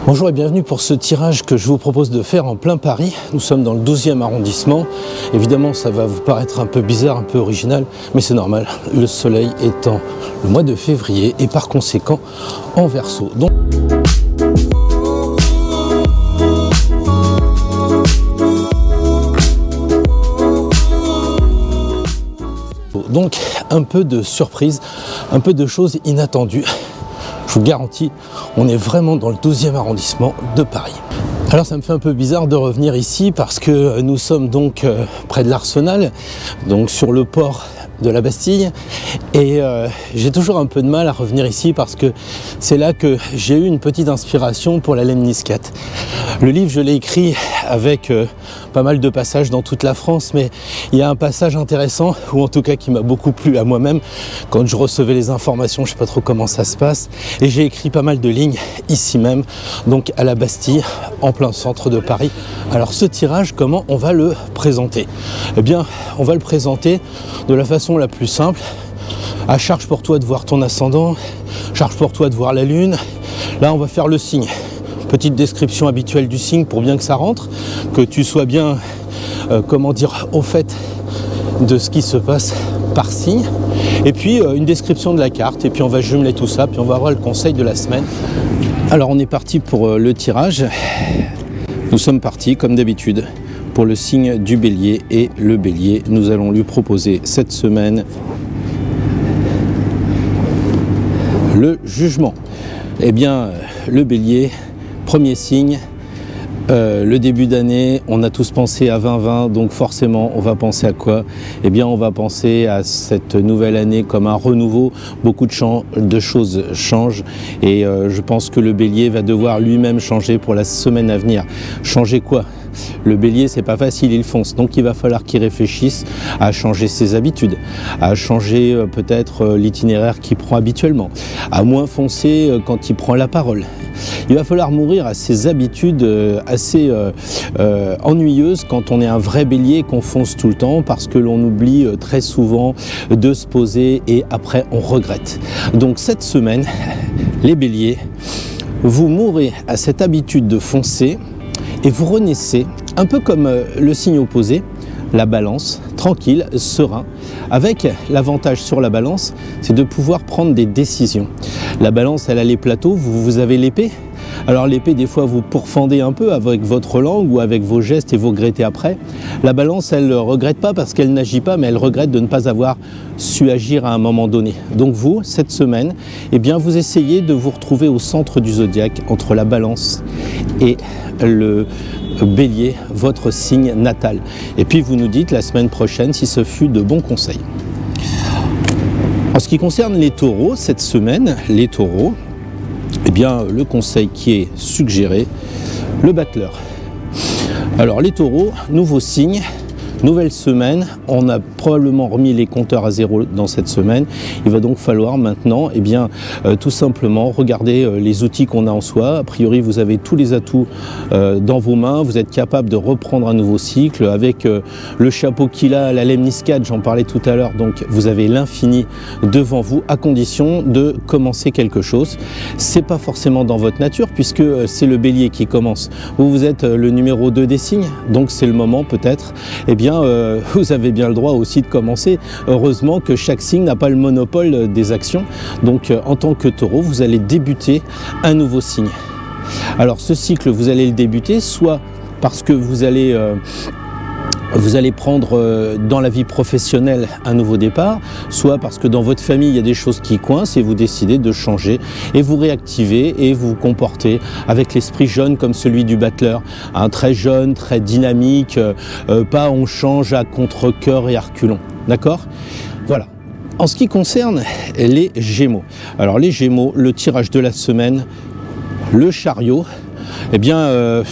Bonjour et bienvenue pour ce tirage que je vous propose de faire en plein Paris. Nous sommes dans le 12e arrondissement. Évidemment, ça va vous paraître un peu bizarre, un peu original, mais c'est normal. Le soleil étant le mois de février et par conséquent en Verseau. Donc un peu de surprise, un peu de choses inattendues. Je vous garantis, on est vraiment dans le 12e arrondissement de Paris. Alors ça me fait un peu bizarre de revenir ici parce que nous sommes donc près de l'Arsenal, donc sur le port de la Bastille, et j'ai toujours un peu de mal à revenir ici parce que c'est là que j'ai eu une petite inspiration pour la lemniscate. Le livre, je l'ai écrit avec pas mal de passages dans toute la France, mais il y a un passage intéressant, ou en tout cas qui m'a beaucoup plu à moi-même, quand je recevais les informations, je ne sais pas trop comment ça se passe, et j'ai écrit pas mal de lignes ici même, donc à la Bastille, en plein centre de Paris. Alors ce tirage, comment on va le présenter? Eh bien, on va le présenter de la façon la plus simple. À charge pour toi de voir ton ascendant, charge pour toi de voir la lune. Là, on va faire le signe. Petite description habituelle du signe pour bien que ça rentre, que tu sois bien, au fait de ce qui se passe par signe. Et puis une description de la carte, et puis on va jumeler tout ça, puis on va avoir le conseil de la semaine. Alors on est parti pour le tirage. Nous sommes partis comme d'habitude pour le signe du Bélier, et le Bélier, nous allons lui proposer cette semaine le jugement. Eh bien, le Bélier, premier signe, le début d'année, on a tous pensé à 2020, donc forcément on va penser à quoi? Eh bien on va penser à cette nouvelle année comme un renouveau. Beaucoup de choses changent, et je pense que le Bélier va devoir lui-même changer pour la semaine à venir. Changer quoi? Le Bélier, c'est pas facile, il fonce, donc il va falloir qu'il réfléchisse à changer ses habitudes, à changer peut-être l'itinéraire qu'il prend habituellement, à moins foncer quand il prend la parole. Il va falloir mourir à ses habitudes assez ennuyeuses quand on est un vrai Bélier et qu'on fonce tout le temps, parce que l'on oublie très souvent de se poser et après on regrette. Donc cette semaine, les Béliers, vous mourrez à cette habitude de foncer et vous renaissez un peu comme le signe opposé, la Balance, tranquille, serein, avec l'avantage sur la Balance, c'est de pouvoir prendre des décisions. La Balance, elle a les plateaux, vous avez l'épée. Alors l'épée, des fois, vous pourfendez un peu avec votre langue ou avec vos gestes et vous regrettez après. La Balance, elle ne regrette pas parce qu'elle n'agit pas, mais elle regrette de ne pas avoir su agir à un moment donné. Donc vous, cette semaine, eh bien, vous essayez de vous retrouver au centre du zodiaque, entre la Balance et le Bélier, votre signe natal. Et puis vous nous dites la semaine prochaine si ce fut de bons conseils. En ce qui concerne les taureaux, cette semaine, les taureaux, eh bien, le conseil qui est suggéré, le battleur. Alors les taureaux, nouveau signe, nouvelle semaine, on a probablement remis les compteurs à zéro dans cette semaine. Il va donc falloir maintenant, eh bien, tout simplement regarder les outils qu'on a en soi. A priori, vous avez tous les atouts dans vos mains. Vous êtes capable de reprendre un nouveau cycle avec le chapeau qu'il a, la lemniscate, j'en parlais tout à l'heure. Donc, vous avez l'infini devant vous, à condition de commencer quelque chose. C'est pas forcément dans votre nature, puisque c'est le Bélier qui commence. Vous êtes le numéro 2 des signes, donc c'est le moment peut-être, eh bien, vous avez bien le droit aussi de commencer. Heureusement que chaque signe n'a pas le monopole des actions. Donc en tant que taureau, vous allez débuter un nouveau signe. Alors ce cycle, vous allez le débuter soit parce que vous allez prendre dans la vie professionnelle un nouveau départ, soit parce que dans votre famille il y a des choses qui coincent et vous décidez de changer et vous réactivez et vous comportez avec l'esprit jeune comme celui du battleur, très jeune, très dynamique, pas on change à contre-cœur et à reculons, d'accord? Voilà. En ce qui concerne les Gémeaux, alors les Gémeaux, le tirage de la semaine, le chariot, eh bien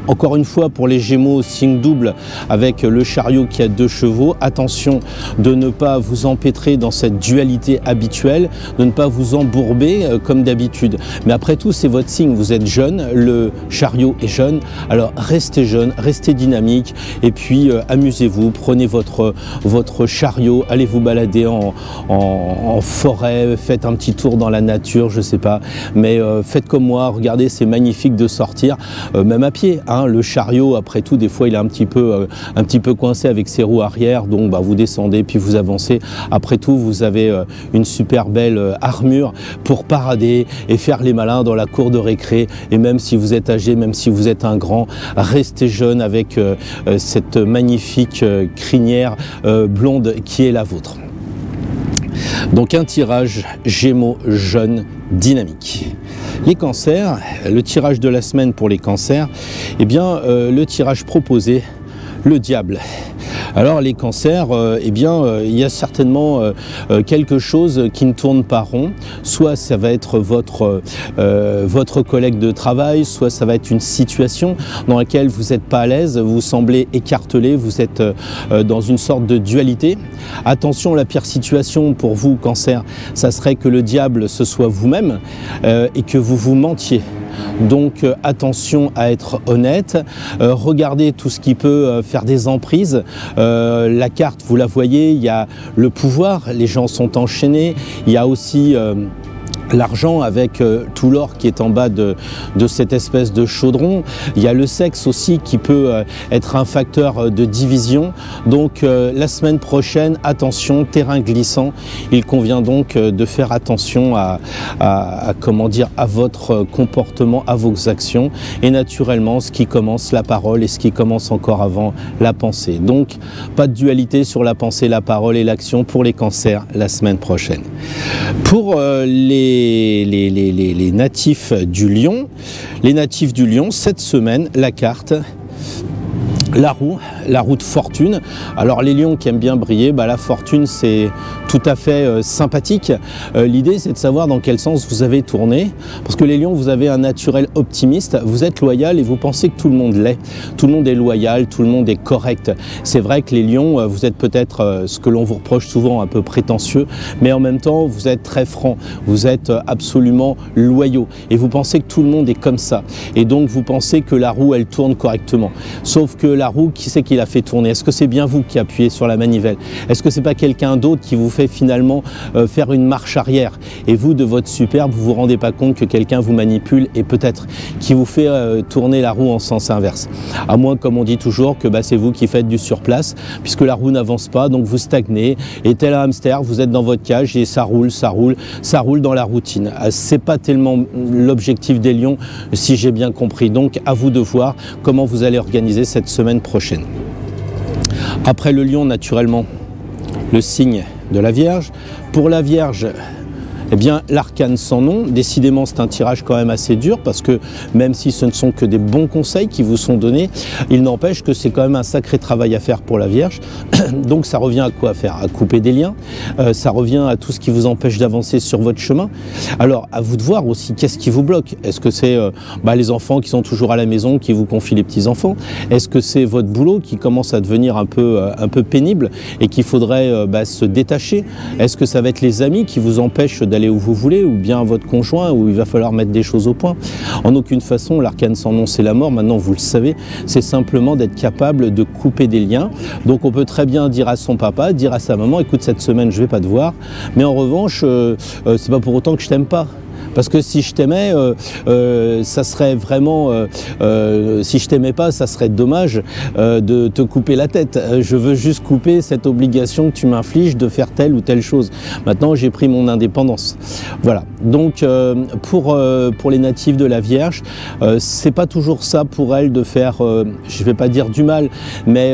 Encore une fois, pour les Gémeaux, signe double avec le chariot qui a 2 chevaux, attention de ne pas vous empêtrer dans cette dualité habituelle, de ne pas vous embourber comme d'habitude. Mais après tout, c'est votre signe, vous êtes jeune, le chariot est jeune, alors restez jeune, restez dynamique et puis amusez-vous, prenez votre chariot, allez vous balader en forêt, faites un petit tour dans la nature, je sais pas, mais faites comme moi, regardez, c'est magnifique de sortir, même à pied, hein, le chariot, après tout, des fois il est un petit peu coincé avec ses roues arrière, donc vous descendez, puis vous avancez, après tout, vous avez une super belle armure pour parader et faire les malins dans la cour de récré, et même si vous êtes âgé, même si vous êtes un grand, restez jeune avec cette magnifique crinière blonde qui est la vôtre. Donc un tirage Gémeaux jeune dynamique. Les cancers, le tirage de la semaine pour les cancers, eh bien le tirage proposé, le diable. Alors les cancers, il y a certainement quelque chose qui ne tourne pas rond. Soit ça va être votre collègue de travail, soit ça va être une situation dans laquelle vous n'êtes pas à l'aise, vous semblez écartelé, vous êtes dans une sorte de dualité. Attention, la pire situation pour vous, cancer, ça serait que le diable ce soit vous-même et que vous vous mentiez. Donc attention à être honnête, regardez tout ce qui peut faire des emprises. La carte, vous la voyez, il y a le pouvoir, les gens sont enchaînés, il y a aussi l'argent avec tout l'or qui est en bas de cette espèce de chaudron. Il y a le sexe aussi qui peut être un facteur de division. Donc la semaine prochaine, attention, terrain glissant. Il convient donc de faire attention à votre comportement, à vos actions. Et naturellement, ce qui commence la parole et ce qui commence encore avant la pensée. Donc pas de dualité sur la pensée, la parole et l'action pour les cancers la semaine prochaine. Pour les natifs du Lion, cette semaine, la carte, la roue de fortune. Alors les lions qui aiment bien briller, la fortune c'est tout à fait sympathique. L'idée c'est de savoir dans quel sens vous avez tourné, parce que les lions, vous avez un naturel optimiste, vous êtes loyal et vous pensez que tout le monde l'est. Tout le monde est loyal, tout le monde est correct. C'est vrai que les lions, vous êtes peut-être ce que l'on vous reproche souvent, un peu prétentieux, mais en même temps vous êtes très franc, vous êtes absolument loyaux et vous pensez que tout le monde est comme ça. Et donc vous pensez que la roue elle tourne correctement. Sauf que la roue, qui c'est qui l'a fait tourner? Est-ce que c'est bien vous qui appuyez sur la manivelle? Est-ce que c'est pas quelqu'un d'autre qui vous fait finalement faire une marche arrière? Et vous, de votre superbe, vous vous rendez pas compte que quelqu'un vous manipule et peut-être qui vous fait tourner la roue en sens inverse. À moins, comme on dit toujours, que c'est vous qui faites du surplace, puisque la roue n'avance pas, donc vous stagnez. Et tel un hamster, vous êtes dans votre cage et ça roule dans la routine. C'est pas tellement l'objectif des lions, si j'ai bien compris. Donc à vous de voir comment vous allez organiser cette semaine prochaine. Après le lion, naturellement, le signe de la Vierge. Pour la Vierge, eh bien, l'arcane sans nom, décidément c'est un tirage quand même assez dur parce que même si ce ne sont que des bons conseils qui vous sont donnés, il n'empêche que c'est quand même un sacré travail à faire pour la Vierge. Donc ça revient à quoi faire? À couper des liens, ça revient à tout ce qui vous empêche d'avancer sur votre chemin. Alors à vous de voir aussi qu'est-ce qui vous bloque. Est-ce que c'est les enfants qui sont toujours à la maison, qui vous confient les petits-enfants? Est-ce que c'est votre boulot qui commence à devenir un peu pénible et qu'il faudrait se détacher? Est-ce que ça va être les amis qui vous empêchent d'aller où vous voulez, ou bien votre conjoint, où il va falloir mettre des choses au point? En aucune façon, l'arcane sans nom c'est la mort, maintenant vous le savez, c'est simplement d'être capable de couper des liens. Donc on peut très bien dire à son papa, dire à sa maman, écoute, cette semaine je vais pas te voir, mais en revanche c'est pas pour autant que je t'aime pas. Parce que si je t'aimais, ça serait vraiment, si je t'aimais pas, ça serait dommage de te couper la tête. Je veux juste couper cette obligation que tu m'infliges de faire telle ou telle chose. Maintenant, j'ai pris mon indépendance. Voilà. Donc, pour les natifs de la Vierge, c'est pas toujours ça pour elles de faire, je vais pas dire du mal, mais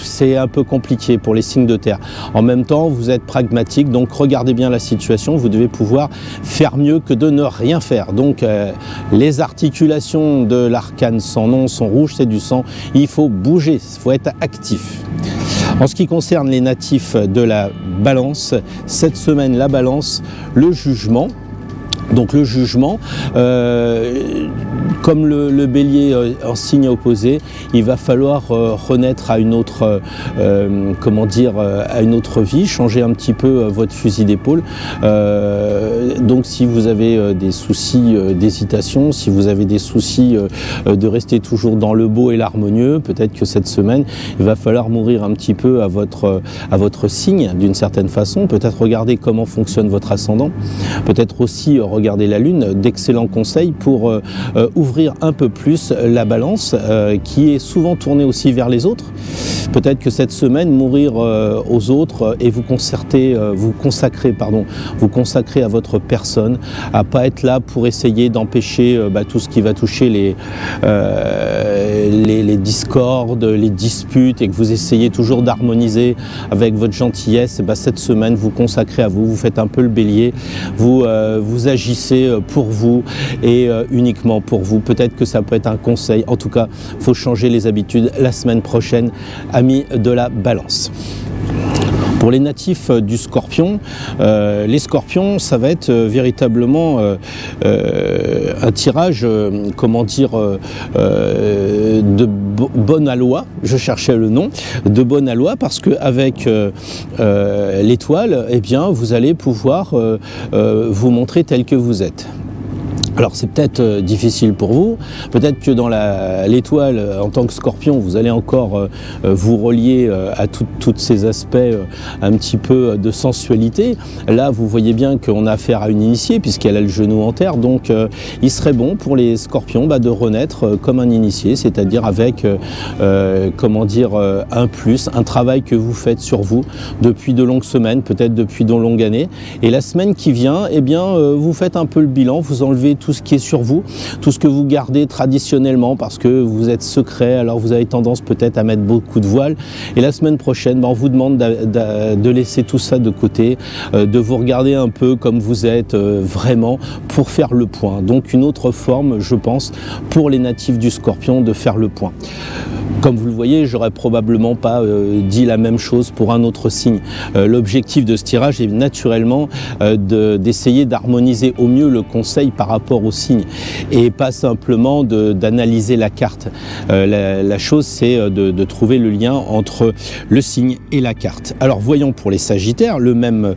c'est un peu compliqué pour les signes de terre. En même temps, vous êtes pragmatique, donc regardez bien la situation. Vous devez pouvoir faire mieux que de ne rien faire. Donc les articulations de l'arcane sans nom sont rouges, c'est du sang, il faut bouger, il faut être actif. En ce qui concerne les natifs de la Balance, cette semaine la Balance, le jugement. Donc le jugement, Comme le bélier en signe opposé, il va falloir renaître à une autre, à une autre vie, changer un petit peu votre fusil d'épaule. Donc si vous avez des soucis d'hésitation, si vous avez des soucis de rester toujours dans le beau et l'harmonieux, peut-être que cette semaine, il va falloir mourir un petit peu à votre signe d'une certaine façon, peut-être regarder comment fonctionne votre ascendant, peut-être aussi regarder la lune, d'excellents conseils pour ouvrir un peu plus la balance qui est souvent tournée aussi vers les autres. Peut-être que cette semaine, mourir aux autres et vous consacrer à votre personne, à pas être là pour essayer d'empêcher tout ce qui va toucher les discordes, les disputes, et que vous essayez toujours d'harmoniser avec votre gentillesse. Cette semaine, vous consacrez à vous, vous faites un peu le bélier, vous agissez pour vous et uniquement pour vous. Peut-être que ça peut être un conseil. En tout cas, il faut changer les habitudes la semaine prochaine, amis de la Balance. Pour les natifs du Scorpion, les Scorpions, ça va être véritablement un tirage, de bonne aloi. Je cherchais le nom, de bonne aloi, parce qu'avec l'étoile, eh bien, vous allez pouvoir vous montrer tel que vous êtes. Alors c'est peut-être difficile pour vous, peut-être que dans l'étoile, en tant que Scorpion, vous allez encore vous relier à tous ces aspects un petit peu de sensualité. Là, vous voyez bien qu'on a affaire à une initiée, puisqu'elle a le genou en terre, donc il serait bon pour les Scorpions de renaître comme un initié, c'est-à-dire avec un plus, un travail que vous faites sur vous depuis de longues semaines, peut-être depuis de longues années. Et la semaine qui vient, eh bien, vous faites un peu le bilan, vous enlevez tout ce qui est sur vous, tout ce que vous gardez traditionnellement parce que vous êtes secret, alors vous avez tendance peut-être à mettre beaucoup de voile. Et la semaine prochaine, on vous demande de laisser tout ça de côté, de vous regarder un peu comme vous êtes vraiment pour faire le point. Donc une autre forme, je pense, pour les natifs du Scorpion de faire le point. Comme vous le voyez, j'aurais probablement pas dit la même chose pour un autre signe. L'objectif de ce tirage est naturellement d'essayer d'harmoniser au mieux le conseil par rapport au signe et pas simplement d'analyser la carte. La chose, c'est de trouver le lien entre le signe et la carte. Alors voyons pour les Sagittaires le même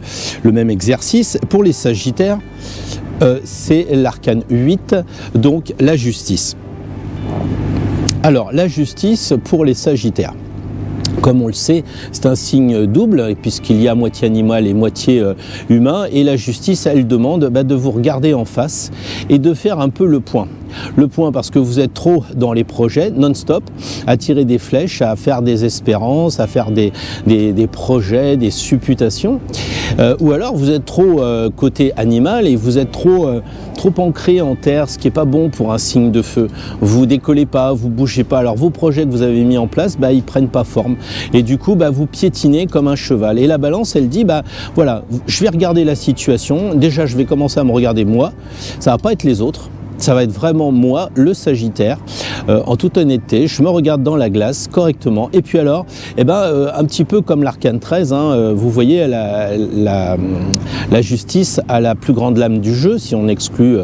exercice. Pour les Sagittaires, c'est l'arcane 8, donc la justice. Alors, la justice pour les Sagittaires. Comme on le sait, c'est un signe double, puisqu'il y a moitié animal et moitié humain, et la justice, elle demande de vous regarder en face et de faire un peu le point. Le point parce que vous êtes trop dans les projets non-stop, à tirer des flèches, à faire des espérances, à faire des projets, des supputations, ou alors vous êtes trop côté animal et vous êtes trop ancré en terre, ce qui n'est pas bon pour un signe de feu. Vous décollez pas, vous bougez pas, alors vos projets que vous avez mis en place, ils prennent pas forme et du coup vous piétinez comme un cheval. Et la Balance, elle dit voilà, je vais regarder la situation, déjà je vais commencer à me regarder moi, ça va pas être les autres. Ça va être vraiment moi, le Sagittaire, en toute honnêteté, je me regarde dans la glace correctement. Et puis alors, un petit peu comme l'arcane 13, vous voyez, la justice a la plus grande lame du jeu, si on exclut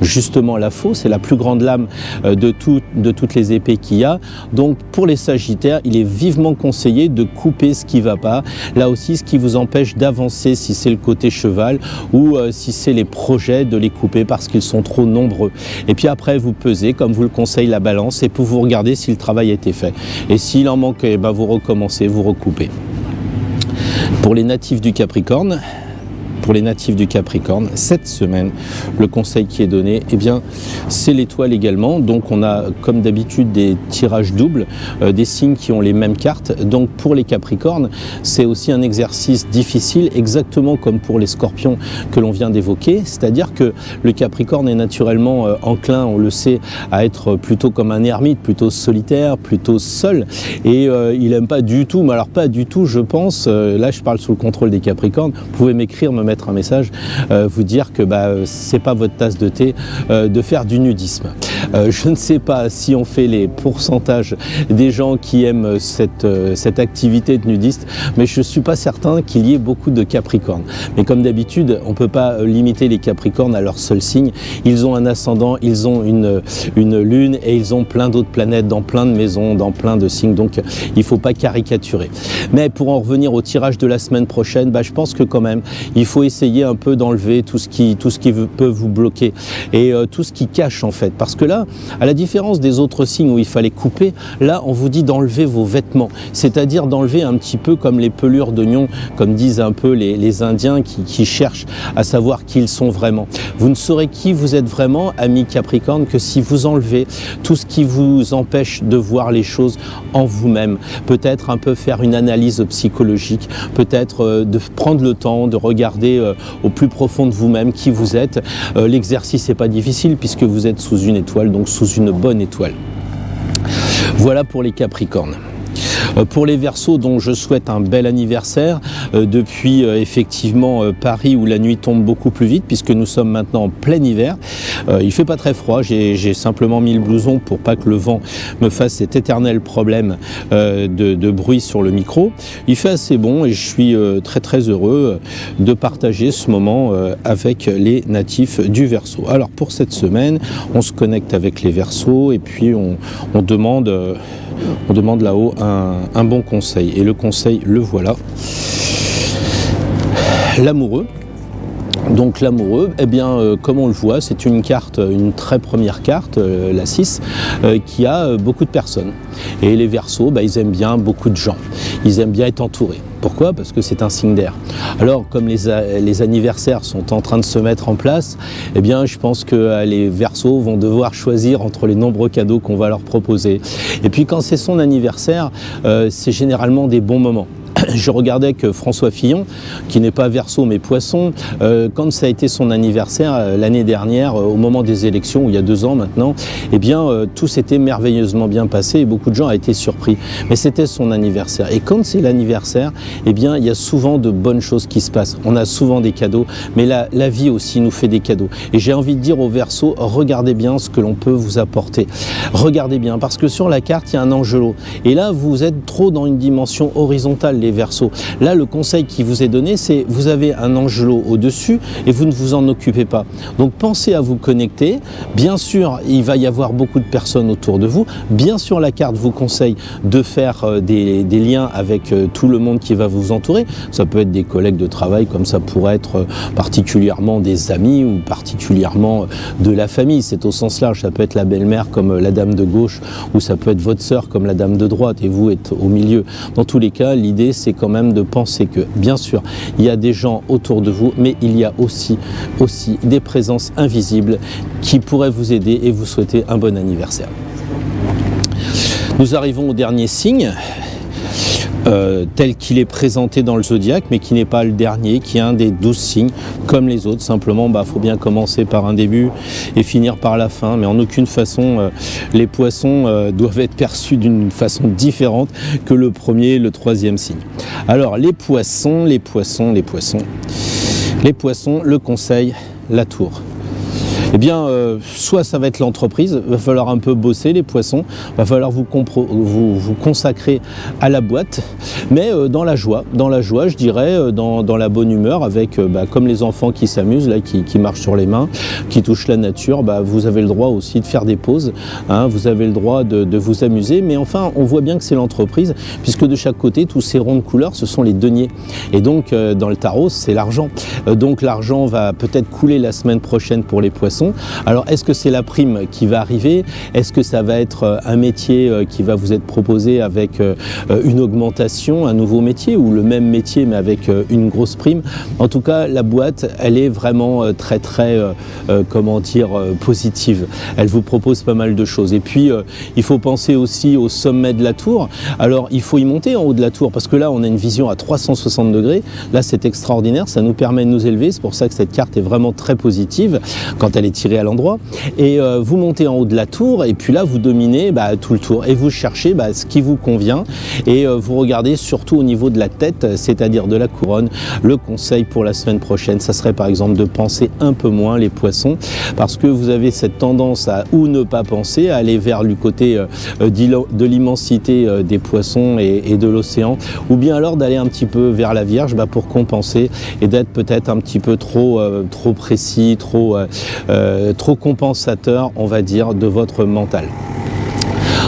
justement la faux, c'est la plus grande lame de toutes les épées qu'il y a. Donc pour les Sagittaires, il est vivement conseillé de couper ce qui ne va pas. Là aussi, ce qui vous empêche d'avancer, si c'est le côté cheval ou si c'est les projets, de les couper parce qu'ils sont trop nombreux. Et puis après, vous pesez, comme vous le conseille la Balance, et pour vous regarder si le travail a été fait. Et s'il en manque, vous recommencez, vous recoupez. Pour les natifs du Capricorne, cette semaine, le conseil qui est donné, c'est l'étoile également. Donc on a, comme d'habitude, des tirages doubles, des signes qui ont les mêmes cartes. Donc pour les Capricornes, c'est aussi un exercice difficile, exactement comme pour les Scorpions que l'on vient d'évoquer. C'est-à-dire que le Capricorne est naturellement enclin, on le sait, à être plutôt comme un ermite, plutôt solitaire, plutôt seul. Et il n'aime pas du tout, mais alors pas du tout, je pense, là je parle sous le contrôle des Capricornes, vous pouvez m'écrire, me mettre mettre un message, vous dire que c'est pas votre tasse de thé de faire du nudisme. Je ne sais pas si on fait les pourcentages des gens qui aiment cette activité de nudiste, mais je ne suis pas certain qu'il y ait beaucoup de Capricornes. Mais comme d'habitude, on ne peut pas limiter les Capricornes à leur seul signe. Ils ont un ascendant, ils ont une lune et ils ont plein d'autres planètes dans plein de maisons, dans plein de signes, donc il ne faut pas caricaturer. Mais pour en revenir au tirage de la semaine prochaine, je pense que quand même, il faut essayer un peu d'enlever tout ce qui peut vous bloquer et tout ce qui cache en fait. Parce que là, à la différence des autres signes où il fallait couper, là on vous dit d'enlever vos vêtements, c'est-à-dire d'enlever un petit peu comme les pelures d'oignon, comme disent un peu les Indiens qui cherchent à savoir qui ils sont vraiment. Vous ne saurez qui vous êtes vraiment, amis Capricorne, que si vous enlevez tout ce qui vous empêche de voir les choses en vous-même. Peut-être un peu faire une analyse psychologique, peut-être de prendre le temps de regarder au plus profond de vous-même qui vous êtes. L'exercice n'est pas difficile puisque vous êtes sous une étoile, donc sous une bonne étoile. Voilà pour les Capricornes. Pour les Verseaux, dont je souhaite un bel anniversaire, depuis effectivement Paris où la nuit tombe beaucoup plus vite puisque nous sommes maintenant en plein hiver. Il fait pas très froid, j'ai simplement mis le blouson pour pas que le vent me fasse cet éternel problème de bruit sur le micro. Il fait assez bon et je suis très très heureux de partager ce moment avec les natifs du Verseau. Alors pour cette semaine, on se connecte avec les Verseaux et puis on demande là-haut un bon conseil. Et le conseil, le voilà. L'amoureux. Donc l'amoureux, comme on le voit, c'est une carte, une très première carte, la 6, qui a beaucoup de personnes. Et les Verseaux, ils aiment bien beaucoup de gens. Ils aiment bien être entourés. Pourquoi ? Parce que c'est un signe d'air. Alors, comme les anniversaires sont en train de se mettre en place, je pense que les Verseaux vont devoir choisir entre les nombreux cadeaux qu'on va leur proposer. Et puis, quand c'est son anniversaire, c'est généralement des bons moments. Je regardais que François Fillon, qui n'est pas Verseau mais Poisson, quand ça a été son anniversaire l'année dernière, au moment des élections, il y a 2 ans maintenant, tout s'était merveilleusement bien passé et beaucoup de gens ont été surpris. Mais c'était son anniversaire. Et quand c'est l'anniversaire, il y a souvent de bonnes choses qui se passent. On a souvent des cadeaux, mais la vie aussi nous fait des cadeaux. Et j'ai envie de dire aux Verseaux, regardez bien ce que l'on peut vous apporter. Regardez bien, parce que sur la carte, il y a un angelo. Et là, vous êtes trop dans une dimension horizontale, les Verseaux. Là, le conseil qui vous est donné, c'est vous avez un angelo au-dessus et vous ne vous en occupez pas. Donc, pensez à vous connecter. Bien sûr, il va y avoir beaucoup de personnes autour de vous. Bien sûr, la carte vous conseille de faire des liens avec tout le monde qui va vous entourer. Ça peut être des collègues de travail, comme ça pourrait être particulièrement des amis ou particulièrement de la famille. C'est au sens large. Ça peut être la belle-mère comme la dame de gauche ou ça peut être votre sœur comme la dame de droite et vous êtes au milieu. Dans tous les cas, l'idée, c'est quand même de penser que, bien sûr, il y a des gens autour de vous, mais il y a aussi des présences invisibles qui pourraient vous aider et vous souhaiter un bon anniversaire. Nous arrivons au dernier signe, tel qu'il est présenté dans le zodiaque, mais qui n'est pas le dernier, qui est un des 12 signes, comme les autres. Simplement, faut bien commencer par un début et finir par la fin, mais en aucune façon, les poissons doivent être perçus d'une façon différente que le premier et le troisième signe. Alors, les poissons, le conseil, la tour. Soit ça va être l'entreprise, va falloir un peu bosser les poissons, va falloir vous consacrer à la boîte, mais dans la joie, je dirais, dans la bonne humeur, avec comme les enfants qui s'amusent, là, qui marchent sur les mains, qui touchent la nature, vous avez le droit aussi de faire des pauses, vous avez le droit de vous amuser, mais enfin, on voit bien que c'est l'entreprise, puisque de chaque côté, tous ces ronds de couleurs, ce sont les deniers. Et donc, dans le tarot, c'est l'argent. Donc, l'argent va peut-être couler la semaine prochaine pour les poissons. Alors, est-ce que c'est la prime qui va arriver? Est-ce que ça va être un métier qui va vous être proposé avec une augmentation, un nouveau métier, ou le même métier mais avec une grosse prime? En tout cas, la boîte, elle est vraiment très positive. Elle vous propose pas mal de choses. Et puis, il faut penser aussi au sommet de la tour. Alors, il faut y monter en haut de la tour parce que là, on a une vision à 360 degrés. Là, c'est extraordinaire. Ça nous permet de nous élever. C'est pour ça que cette carte est vraiment très positive quand elle est étiré à l'endroit, et vous montez en haut de la tour, et puis là vous dominez tout le tour, et vous cherchez ce qui vous convient, et vous regardez surtout au niveau de la tête, c'est-à-dire de la couronne. Le conseil pour la semaine prochaine, ça serait par exemple de penser un peu moins les poissons, parce que vous avez cette tendance à ou ne pas penser, à aller vers le côté de l'immensité des poissons et de l'océan, ou bien alors d'aller un petit peu vers la Vierge pour compenser et d'être peut-être un petit peu trop précis, trop compensateur, on va dire, de votre mental.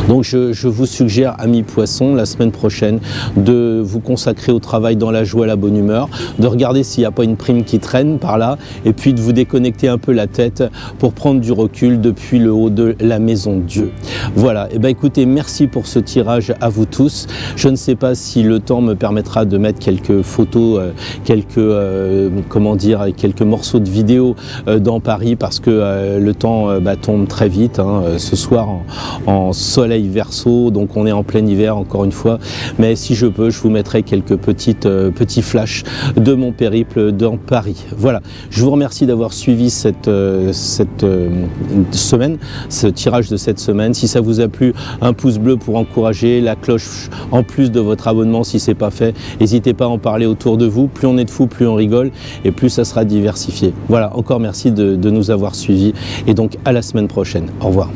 Donc je vous suggère, amis poissons, la semaine prochaine, de vous consacrer au travail dans la joie, la bonne humeur, de regarder s'il n'y a pas une prime qui traîne par là, et puis de vous déconnecter un peu la tête pour prendre du recul depuis le haut de la maison de Dieu. Voilà, et écoutez, merci pour ce tirage à vous tous. Je ne sais pas si le temps me permettra de mettre quelques photos, quelques morceaux de vidéos dans Paris, parce que le temps tombe très vite, ce soir en soleil Verseau, donc on est en plein hiver encore une fois, mais si je peux, je vous mettrai quelques petits flashs de mon périple dans Paris. Voilà, je vous remercie d'avoir suivi cette semaine, ce tirage de cette semaine. Si ça vous a plu, un pouce bleu pour encourager, la cloche en plus de votre abonnement si c'est pas fait. N'hésitez pas à en parler autour de vous, plus on est de fous, plus on rigole, et plus ça sera diversifié. Voilà, encore merci de nous avoir suivis, et donc à la semaine prochaine. Au revoir.